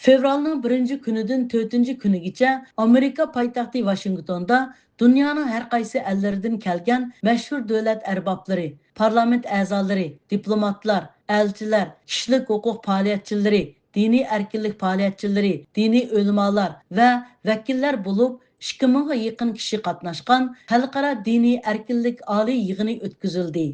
Fevralning 1-kunidan 4-kunigacha Amerika poytaxti Washingtonda dunyoning har qaysi ellaridan kelgan mashhur davlat arboblari, parlament a'zolari, diplomatlar, elchilar, kishilik huquq faoliyatchilari, diniy erkinlik faoliyatchilari, diniy ulamolar va vakillar bo'lib 2000 ga yaqin kishi qatnashgan xalqaro diniy erkinlik oliy yig'ini o'tkazildi.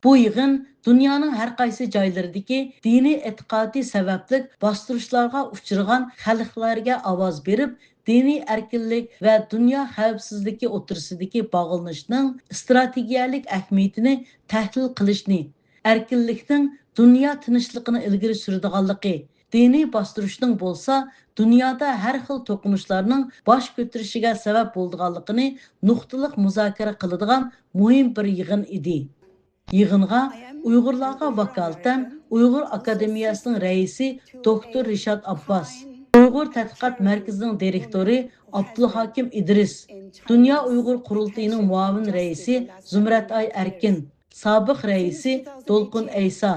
Bu yig'in dunyoning har qaysi joylaridagi diniy e'tiqodiy sababli bostirishlarga uchragan xalqlarga ovoz berib, diniy erkinlik va dunyo xavfsizligi o'tirsidagi bog'lanishning strategiyalik ahamiyatini tahlil qilishni, erkinlikning dunyo tinchligini ilgari suradiganligi, diniy bostirishning bo'lsa dunyoda har xil to'qinishlarning bosh ko'tarishiga sabab bo'lganligini nuqtaliq muzokara qiladigan muhim bir yig'in edi. Yig'inga Uyg'urlarga vakolatan Uyg'ur Akademiyasining raisi doktor Rishad Abbas, Uyg'ur tadqiqot markazining direktori Abdulhakim Idris, Dunyo Uyg'ur qurultayining muavin raisi Zumratay Erkin, sobiq raisi Dolqun Aysa,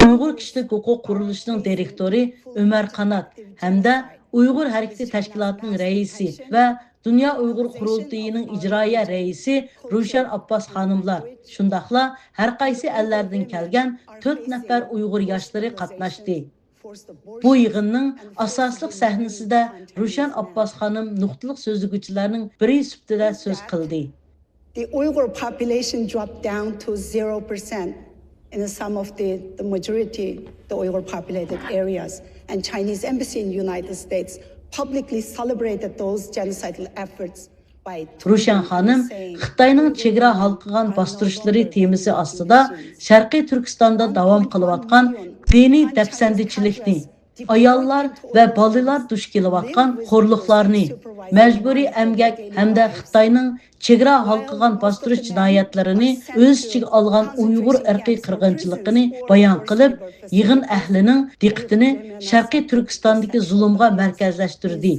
Uyg'ur kishilik huquq qurilishining direktori Ömer Qanat hamda Uyg'ur harakati tashkilotining raisi va Dünya Uyghur Qurultayining icraiya raisi Ruşen Abbas xonimlar, shundaqla har qaysi ellardan kelgan 4 nafar Uyg'ur yoshlari qatnashdi. Bu yig'inning asosliq sahnasida Ruşen Abbas xonim nuqtaliq so'zlaguvchilarning biri sifatida so'z qildi. The Uyghur population dropped down to 0% in some of the majority the Uyghur populated areas, and Chinese embassy in the United States publicly celebrated those genocidal efforts by Ruşen xonim Xitoyning chegara halqigan bostirishları temisi ostida Sharqiy Turkistonda davom qilayotgan diniy dafsandichilikni, ayollar va bolalar duch kelayotgan xo'rliqlarni, majburiy emgak hamda Xitoyning chegara halqigan bostirish jinoyatlarini o'z ichiga olgan Uyg'ur irqiy qirg'inchiligini bayon qilib, yig'in ahlining diqqatini Sharqiy Turkistondagi zulmga markazlashtirdi.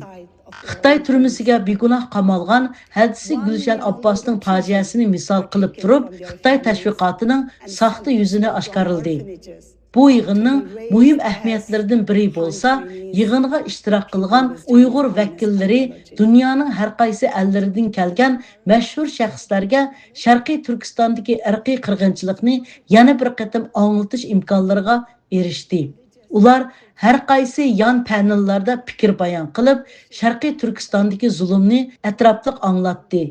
Xitoy turmasiga begunoh qamalgan hadisi Gulshan Abbosning fojiasini misol qilib turib, Xitoy tashviqotining saxta yuzini oshkorildi. Bu yig'inning muhim ahamiyatlaridan biri bo'lsa, yig'inga ishtirok qilgan Uyg'ur vakillari dunyoning har qaysi ellaridan kelgan mashhur shaxslarga Sharqiy Turkistondagi irqiy qirg'inchilikni yana bir qatim anglatish imkonlariga erishdi. Ular har qaysi yon panellarda fikr bayon qilib, Sharqiy Turkistondagi zulmni atrofliq anglatdi.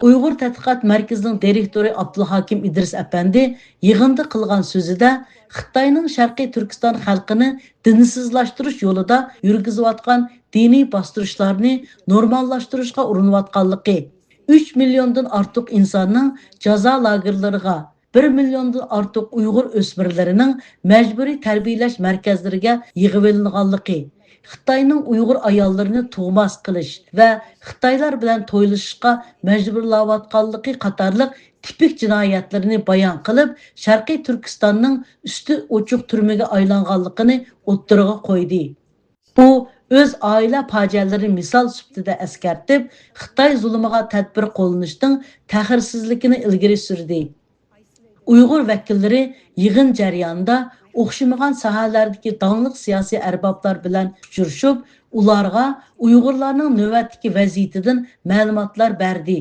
Uyg'ur tadqiqot markazining direktori Abdulhakim Idris apandi yig'inda qilgan so'zida Xitoyning Sharqiy Turkiston xalqini dinsizlashtirish yo'lida yurgizayotgan diniy bostirishlarni normallashtirishga urinayotganligi, 3 milliondan ortiq insonning jazo lagerlariga, 1 milliondan ortiq Uyg'ur o'smirlarining majburiy tarbiyalash markazlariga yig'ilinganligi, Xitoyning Uyg'ur ayollarini tug'mas qilish va Xitoylar bilan to'ylashishga majburlayotganligi qatorliq tipik jinoyatlarni bayon qilib, Sharqiy Turkistonning usti ochiq turmaga aylanganligini o'ttiriga qo'ydi. U o'z oila fojialari misol sifatida eskartib, Xitoy zulmiga tadbir qo'llanishning ta'xirsizligini ilgari surdi. Uyg'ur vakillari yig'in jarayonida o'xshamagan sohalardagi donliq siyosiy arboblar bilan uchrashib, ularga Uyg'urlarning navbatdagi vaziyatidan ma'lumotlar berdi.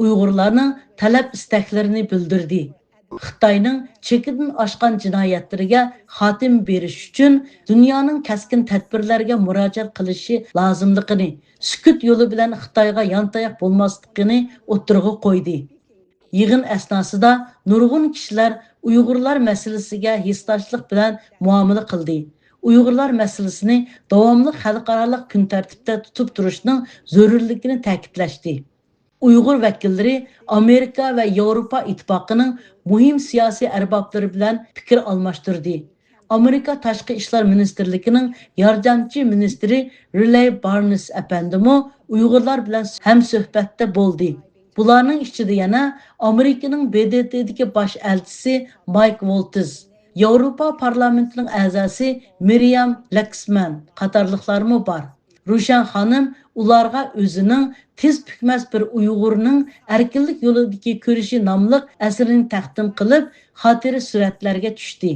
Uyg'urlarning talab istaklarini bildirdi. Xitoyning chekidan oshgan jinoyatlariga xotim berish uchun dunyoning kaskin tadbirlarga murojaat qilishi lozimligini, sukut yo'li bilan Xitoyga yantayoq bo'lmasligini o'ttirg'i qo'ydi. Yig'in asnosida nurg'un kishilar Uyg'urlar masalasiga hissdoshlik bilan muomala qildi. Uyg'urlar masalasini davomli xalqaro kun tartibida tutib turishning zarurligini ta'kidlashdi. Uyg'ur vakillari Amerika va Yevropa ittifoqining muhim siyosiy arboblari bilan fikr almashtirdi. Amerika Tashqi ishlar ministrligining yordamchi ministri Riley Barnes apandimi Uyg'urlar bilan ham suhbatda bo'ldi. Bularning ichida yana Amerikaning BDTdagi bosh elchisi Mike Waltz, Yevropa parlamentining a'zosi Miriam Laxman qatorliqlarmi bor. Ruşen xonim ularga o'zining tez pukmas bir Uyg'urning erkinlik yo'lidagi ko'rishi nomli asrini taqdim qilib, xotira suratlarga tushdi.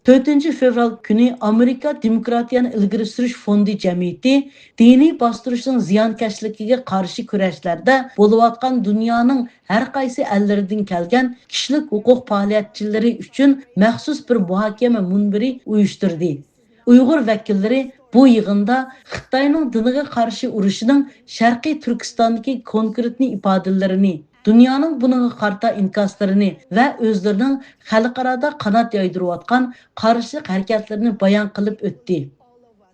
4 fevral günü Amerika Demokratiyani ilgiri sürüş fondi cemiyeti dini bastırışın ziyankeşlikiga karşı kurashlarda boluvatkan dünyanın her qaysi ellerinden kelgen kişilik hukuk faaliyetçileri üçün məxsus bir muhakeme munbiri uyuşturdu. Uyghur vekilleri bu yığında Xitayning diniga qarshi urushining Sharqiy Turkistondagi konkretni ifodalarini, dunyoning bunga qarta inkaslarini va o'zlarining xalqarada qanot yaydirayotgan qarshilik harakatlarini bayon qilib o'tdi.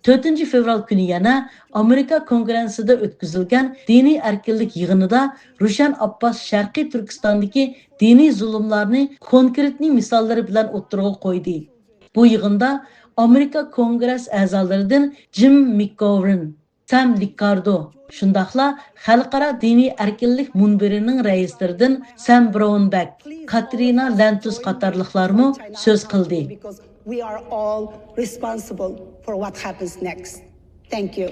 4 fevral günü yana Amerika Kongressida o'tkazilgan diniy erkinlik yig'inida Rushan Abbas Sharqiy Turkistondagi diniy zulmlarni konkretni misollari bilan o'ttirg'a qo'ydi. Bu yig'inda Amerika Kongress a'zolaridan Jim McGovern, Sam Ricardo, shundaqla Xalqaro diniy erkinlik munbirining raislaridan Sam Brownback, Katrina Lentus qatorliqlarmi so'z qildi. Because we are all responsible for what happens next. Thank you.